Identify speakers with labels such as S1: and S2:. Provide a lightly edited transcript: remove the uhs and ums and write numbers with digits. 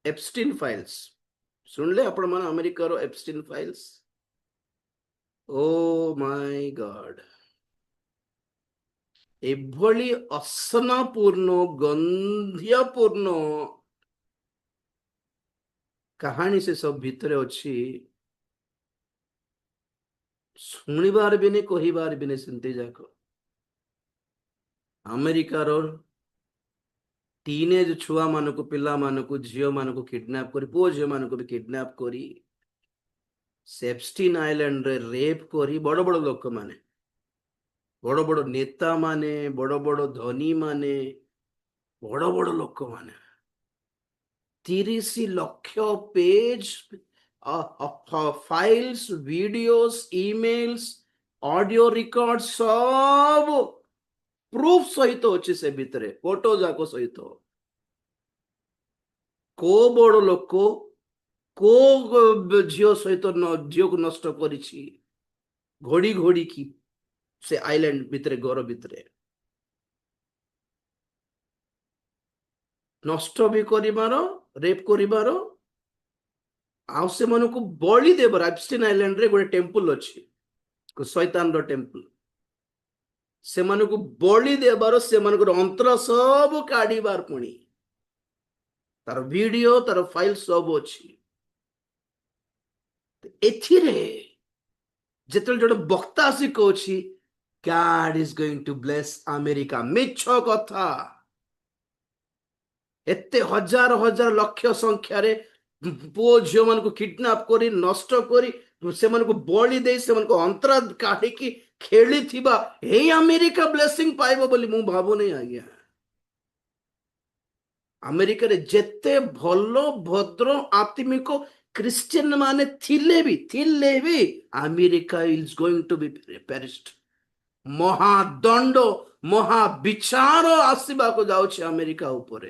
S1: Epstein files सुनले आपण मन अमेरिका रो Epstein files oh my God एभली असनापूर्ण गंध्यपूर्ण कहानी से सब भितर अच्छी शुणिबार भी नहीं कहबार भी नहीं सेमती जाक अमेरिकार टीनेज छुआ मान को पिला मान को झील मान को किडनैप कर पुओ झील मान को भी किडनैप करी एप्स्टीन आइलैंड रे रेप करी बड़ बड़ लोक माने बड़ बड़ नेता माने बड़ बड़ धनी माने बड़ बड़ लोक माने 30 लक्ष page files videos emails audio record सब प्रूफ सहित अच्छे से भितर फोटो जाक सहित को बड़ लोक को झील सहित झील को नष्ट कर घोड़ी घोड़ी की से आइलैंड भितर घर भितर नष्ट भी करिबार रेप करिबार आउ से मन को बलि देवर एप्स्टीन आइलैंड रे गोटे टेम्पल अच्छी शैतान रो टेम्पल से मन को बलि देवर से मन को अंतर सब काढ़ीबार पुणी तार वीडियो तार फाइल सब अच्छी एथिरे जेतल जोड़े वक्ता आसी कहछि God is going to bless America मिछ कथा एते हजार हजार लक्ष संख्या रे पुओ झील मान को किडनैप करी नष्ट करी से मन को बलि दे से मन को अंतरा काढ़ी की खेली थिबा हे अमेरिका ब्लेसिंग पाइबो बोली मु भाबो नहीं आज्ञा अमेरिका रे जेते भलो भद्र आत्मिक क्रिश्चियन माने थिले भी America is going to be perished महादंड महाविचार आसीबा को जाउछि अमेरिका ऊपर